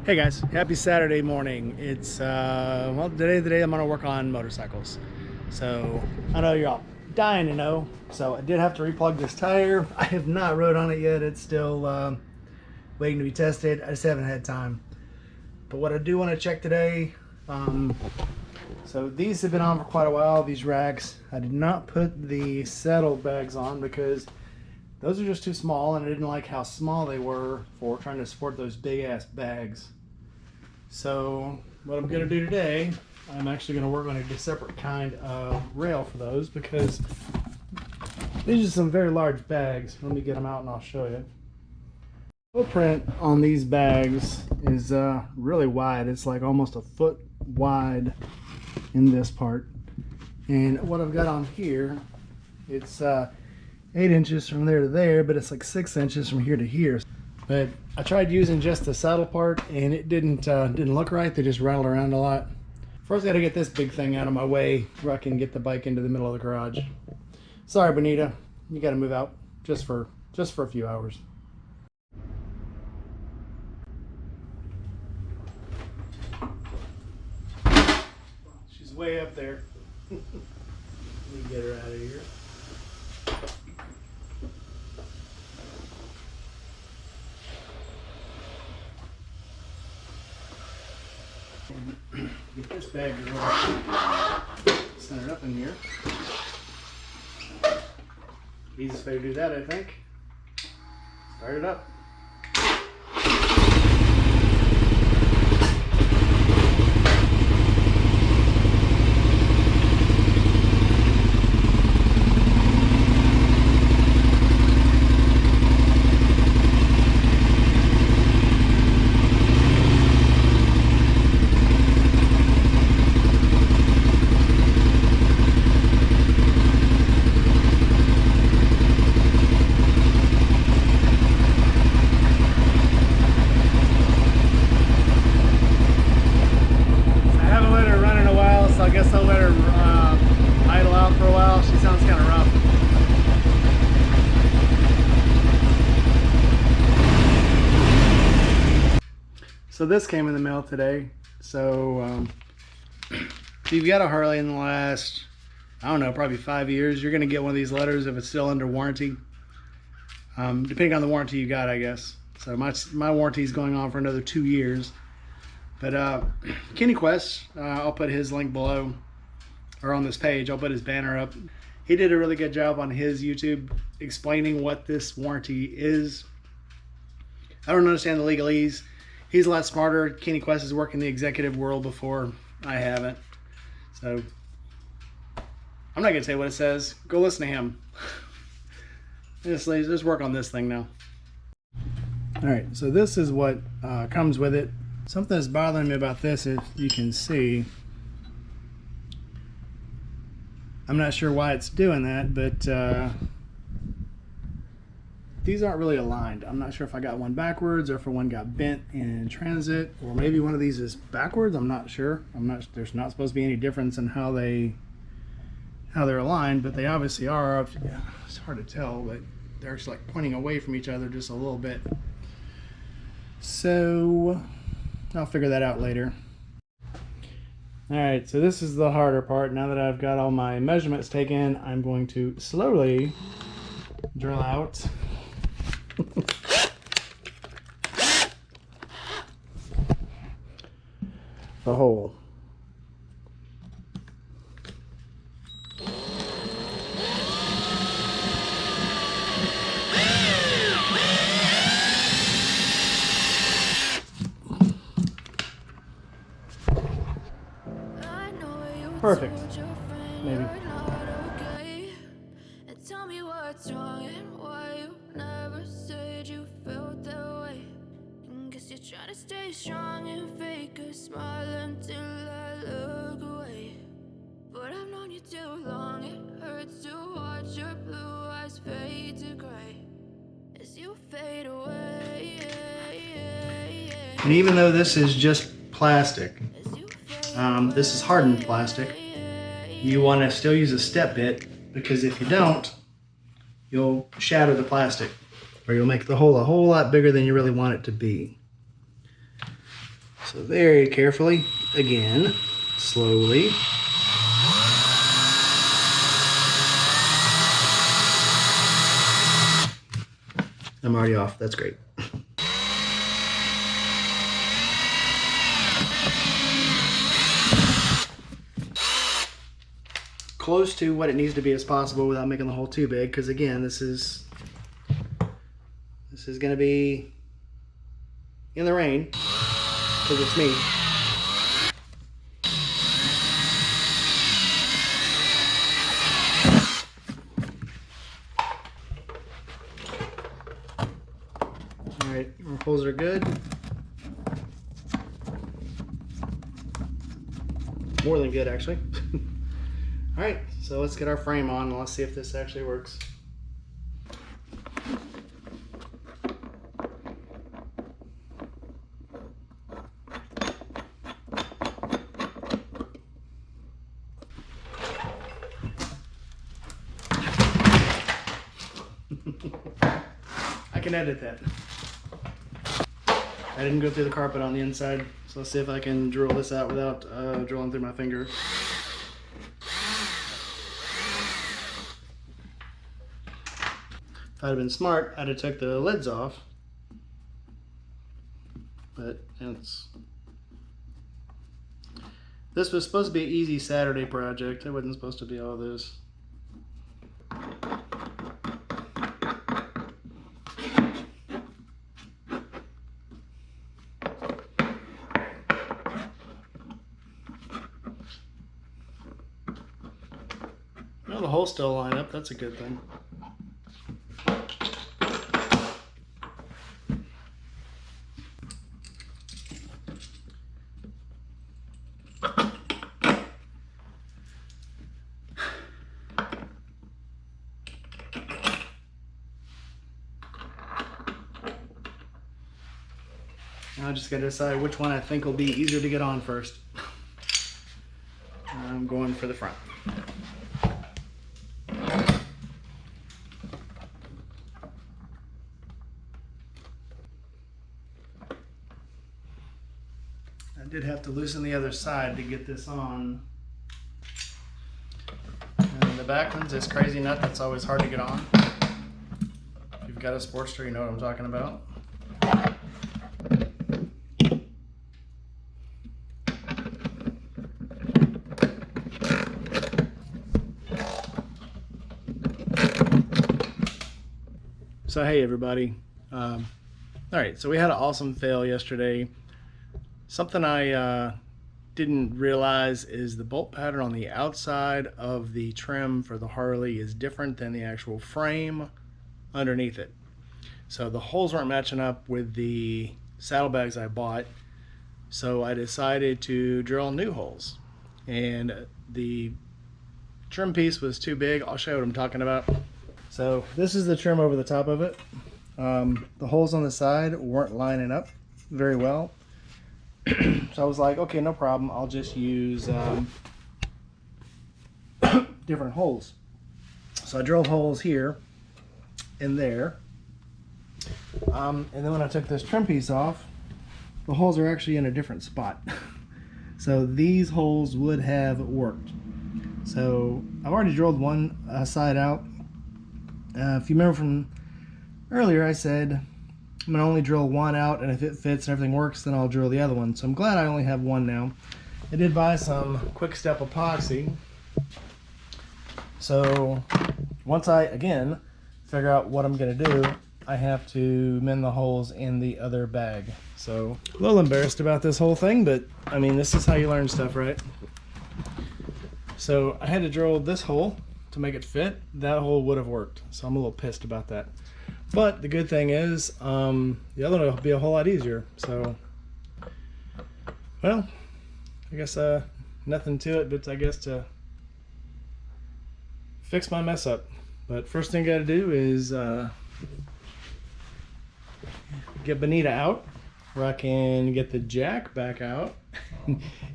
Hey guys, happy Saturday morning. It's well, today's the day I'm gonna work on motorcycles. So I know you're all dying to know. So I did have to replug this tire. I have not rode on it yet. It's still waiting to be tested. I just haven't had time. But what I do want to check today, so these have been on for quite a while, these racks. I did not put the saddlebags on because those are just too small, and I didn't like how small they were for trying to support those big ass bags. So what I'm going to do today, I'm actually going to work on a separate kind of rail for those because these are some very large bags. Let me get them out and I'll show you. Footprint on these bags is really wide. It's like almost a foot wide in this part. And what I've got on here, it's 8 inches from there to there, but it's like 6 inches from here to here. But I tried using just the saddle part and it didn't look right. They just rattled around a lot. First I gotta get this big thing out of my way where I can get the bike into the middle of the garage. Sorry, Bonita, you gotta move out just for a few hours. She's way up there. Let me get her out of here. Get this bag centered up in here. Easiest way to do that, I think. Start it up. I guess I'll let her idle out for a while. She sounds kind of rough. So this came in the mail today. So if you've got a Harley in the last, I don't know, probably 5 years, you're going to get one of these letters if it's still under warranty. Depending on the warranty you got, I guess. So my warranty is going on for another 2 years. But Kenny Quest, I'll put his link below, or on this page. I'll put his banner up. He did a really good job on his YouTube explaining what this warranty is. I don't understand the legalese. He's a lot smarter. Kenny Quest has worked in the executive world before. I haven't. So I'm not going to say what it says. Go listen to him. Just work on this thing now. Alright, so this is what comes with it. Something that's bothering me about this, if you can see, I'm not sure why it's doing that, but these aren't really aligned. I'm not sure if I got one backwards or if one got bent in transit, or maybe one of these is backwards. I'm not sure. There's not supposed to be any difference in how they're aligned, but they obviously are. It's hard to tell, but they're just like pointing away from each other just a little bit. So I'll figure that out later. Alright, so this is the harder part. Now that I've got all my measurements taken, I'm going to slowly drill out the hole. Perfect. Maybe. Tell me what's wrong and why you never said you felt that way. Guess you're trying to stay strong and fake a smile until I look away. But I've known you too long, it hurts to watch your blue eyes fade to gray as you fade away. And even though this is just plastic, this is hardened plastic, you want to still use a step bit, because if you don't, you'll shatter the plastic, or you'll make the hole a whole lot bigger than you really want it to be. So very carefully, again, slowly. I'm already off, that's great. Close to what it needs to be as possible without making the hole too big, because again, this is gonna be in the rain, because it's me. Alright, our holes are good. More than good, actually. Alright, so let's get our frame on and let's see if this actually works. I can edit that. I didn't go through the carpet on the inside, so let's see if I can drill this out without drilling through my finger. If I'd have been smart, I'd have took the lids off, but this was supposed to be an easy Saturday project. It wasn't supposed to be all this. Well, the holes still line up. That's a good thing. Now I just got to decide which one I think will be easier to get on first. I'm going for the front. I did have to loosen the other side to get this on. And the back one's this crazy nut that's always hard to get on. If you've got a Sportster, you know what I'm talking about. So hey everybody, all right, so we had an awesome fail yesterday. Something I didn't realize is the bolt pattern on the outside of the trim for the Harley is different than the actual frame underneath it. So the holes weren't matching up with the saddlebags I bought, so I decided to drill new holes. And the trim piece was too big. I'll show you what I'm talking about. So this is the trim over the top of it. The holes on the side weren't lining up very well. So I was like, okay, no problem. I'll just use different holes. So I drilled holes here and there. And then when I took this trim piece off, the holes are actually in a different spot. So these holes would have worked. So I've already drilled one side out. If you remember from earlier, I said I'm gonna only drill one out, and if it fits and everything works, then I'll drill the other one. So I'm glad I only have one now. I did buy some quick step epoxy. So once I, again, figure out what I'm gonna do, I have to mend the holes in the other bag. So a little embarrassed about this whole thing, but I mean, this is how you learn stuff, right? So I had to drill this hole to make it fit. That hole would have worked, so I'm a little pissed about that. But the good thing is the other one will be a whole lot easier. So well, I guess nothing to it but I guess to fix my mess up. But first thing I gotta do is get Bonita out where I can get the jack back out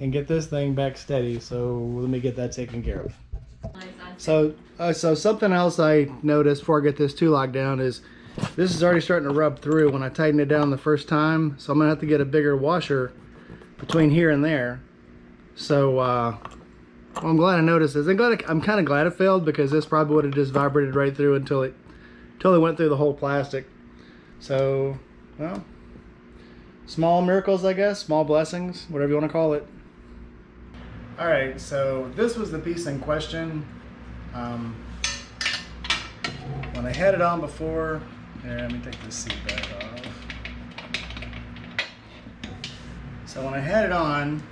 and get this thing back steady. So let me get that taken care of. So something else I noticed before I get this two-lock down is this is already starting to rub through when I tighten it down the first time. So I'm gonna have to get a bigger washer between here and there. So well, I'm glad I noticed this. I'm kind of glad it failed, because this probably would have just vibrated right through until it went through the whole plastic. So, well, small miracles, I guess, small blessings, whatever you want to call it. All right, so this was the piece in question. When I had it on before, here, let me take this seat back off. So when I had it on,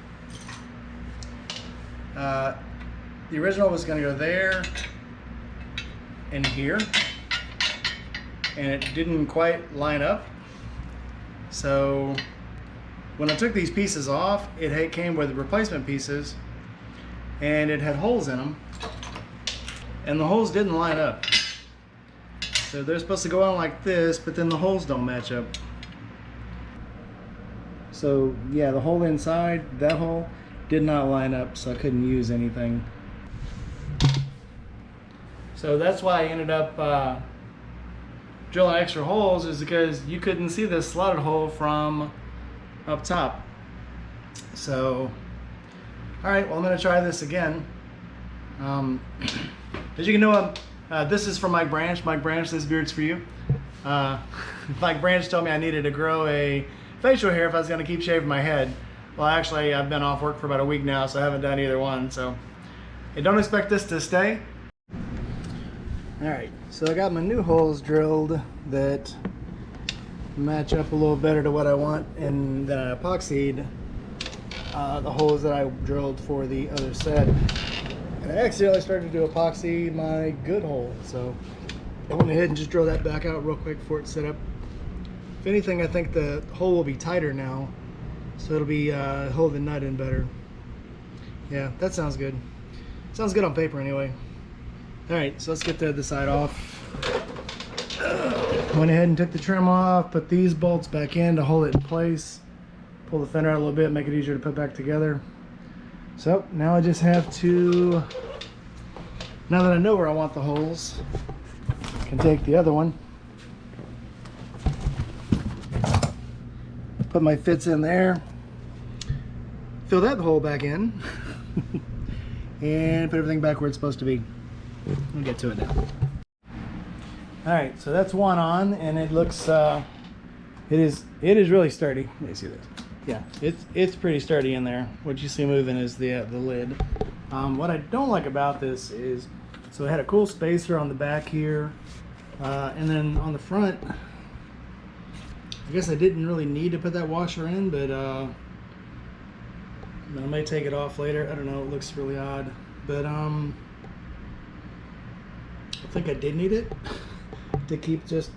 the original was going to go there and here, and it didn't quite line up. So when I took these pieces off, it came with replacement pieces, and it had holes in them, and the holes didn't line up. So they're supposed to go on like this, but then the holes don't match up. So yeah, the hole inside, that hole, did not line up, so I couldn't use anything. So that's why I ended up drilling extra holes, is because you couldn't see this slotted hole from up top. So, all right, well, I'm gonna try this again. As you can know, this is from Mike Branch. Mike Branch, this beard's for you. Mike Branch told me I needed to grow a facial hair if I was gonna keep shaving my head. Well, actually, I've been off work for about a week now, so I haven't done either one. So, don't expect this to stay. All right, so I got my new holes drilled that match up a little better to what I want, and then I epoxied the holes that I drilled for the other set. And I accidentally started to epoxy my good hole, so I went ahead and just drilled that back out real quick before it's set up. If anything, I think the hole will be tighter now, so it'll be holding the nut in better. Yeah, that sounds good. Sounds good on paper anyway. All right, so let's get the other side off. Went ahead and took the trim off, put these bolts back in to hold it in place, pull the fender out a little bit, make it easier to put back together. So now I just have to, now that I know where I want the holes, I can take the other one, put my fits in there, fill that hole back in, and put everything back where it's supposed to be. We'll get to it now. All right, so that's one on, and it looks, it is really sturdy. Let me see this. Yeah, it's pretty sturdy in there. What you see moving is the lid. What I don't like about this is, so it had a cool spacer on the back here, and then on the front, I guess I didn't really need to put that washer in, but I may take it off later. I don't know, it looks really odd, but I think I did need it to keep just,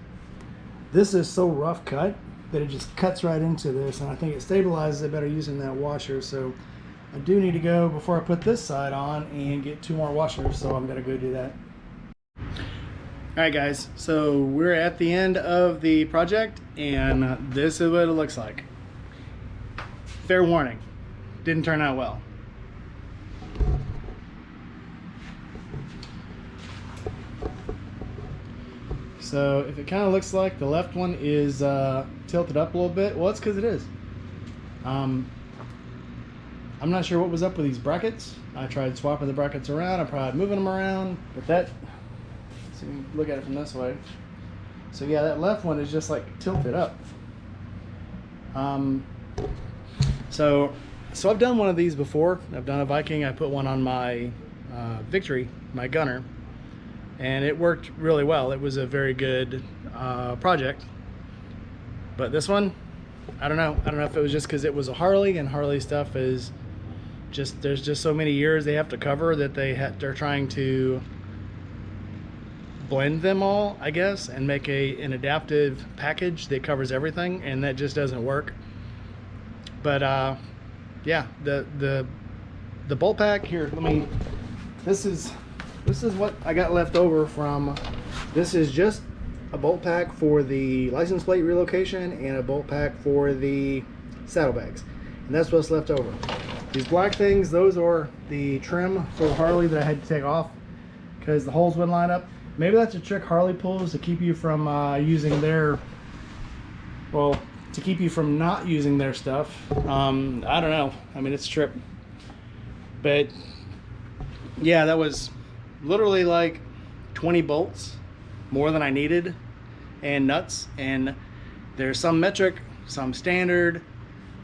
this is so rough cut that it just cuts right into this, and I think it stabilizes it better using that washer. So I do need to go, before I put this side on, and get 2 more washers, so I'm gonna go do that. All right guys, so we're at the end of the project, and this is what it looks like. Fair warning, didn't turn out well. So if it kind of looks like the left one is tilted up a little bit, well, it's because it is. I'm not sure what was up with these brackets. I tried swapping the brackets around, I tried moving them around, but that, so you can look at it from this way. So yeah, that left one is just like tilted up. So I've done one of these before. I've done a Viking. I put one on my Victory, my gunner, and it worked really well. It was a very good project. But this one, I don't know if it was just because it was a Harley, and Harley stuff is just, there's just so many years they have to cover that they're trying to blend them all, I guess, and make an adaptive package that covers everything, and that just doesn't work. But yeah, the bolt pack here, this is what I got left over from, this is just a bolt pack for the license plate relocation and a bolt pack for the saddlebags, and that's what's left over. These black things, those are the trim for Harley that I had to take off because the holes wouldn't line up. Maybe that's a trick Harley pulls to keep you from using their, well, to keep you from not using their stuff. I don't know. I mean, it's a trip. But yeah, that was literally like 20 bolts more than I needed, and nuts. And there's some metric, some standard.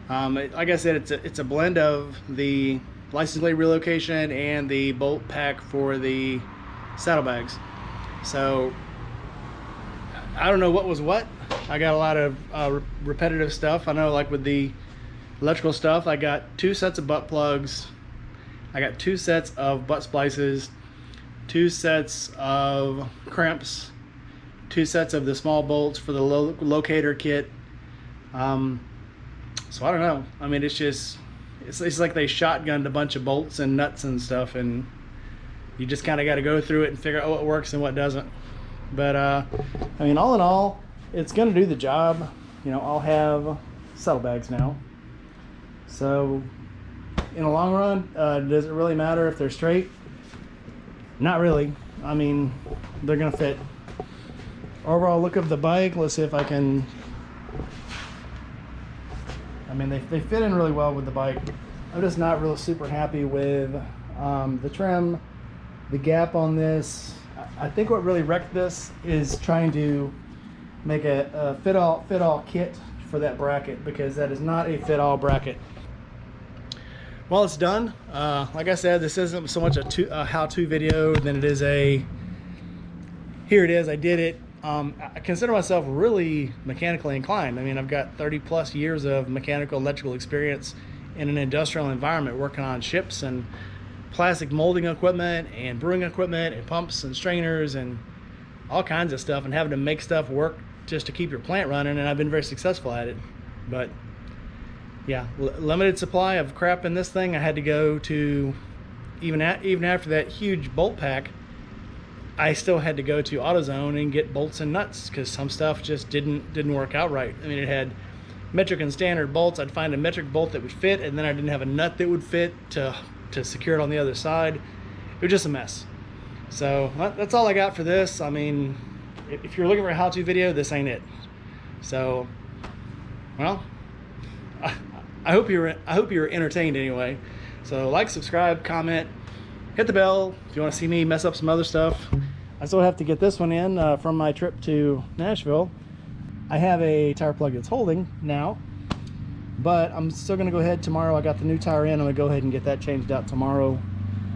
Like I said, it's a blend of the license plate relocation and the bolt pack for the saddlebags. So I don't know what was what. I got a lot of repetitive stuff. I know, like with the electrical stuff, I got 2 sets of butt plugs, I got 2 sets of butt splices, 2 sets of crimps, 2 sets of the small bolts for the locator kit. So I don't know. I mean, it's like they shotgunned a bunch of bolts and nuts and stuff, and you just kind of got to go through it and figure out what works and what doesn't. But I mean, all in all, it's going to do the job. You know, I'll have saddlebags now. So in the long run, does it really matter if they're straight? Not really. I mean, they're going to fit. Overall look of the bike, let's see if I can... I mean, they fit in really well with the bike. I'm just not really super happy with the trim, the gap on this. I think what really wrecked this is trying to make a fit-all kit for that bracket, because that is not a fit-all bracket. Well, it's done. Like I said, this isn't so much a how-to video than it is a, here it is, I did it. I consider myself really mechanically inclined. I mean, I've got 30+ years of mechanical electrical experience in an industrial environment, working on ships and plastic molding equipment and brewing equipment and pumps and strainers and all kinds of stuff, and having to make stuff work just to keep your plant running, and I've been very successful at it. But yeah, limited supply of crap in this thing. I had to go to, even after that huge bolt pack, I still had to go to AutoZone and get bolts and nuts, because some stuff just didn't work out right. I mean, it had metric and standard bolts. I'd find a metric bolt that would fit, and then I didn't have a nut that would fit to secure it on the other side. It was just a mess. So that's all I got for this. I mean, if you're looking for a how-to video, this ain't it. So, well, I hope you're entertained anyway. So like, subscribe, comment, hit the bell if you want to see me mess up some other stuff. I still have to get this one in from my trip to Nashville. I have a tire plug that's holding now, but I'm still going to go ahead tomorrow. I got the new tire in. I'm going to go ahead and get that changed out tomorrow.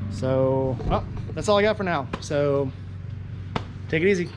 So, well, that's all I got for now. So, take it easy.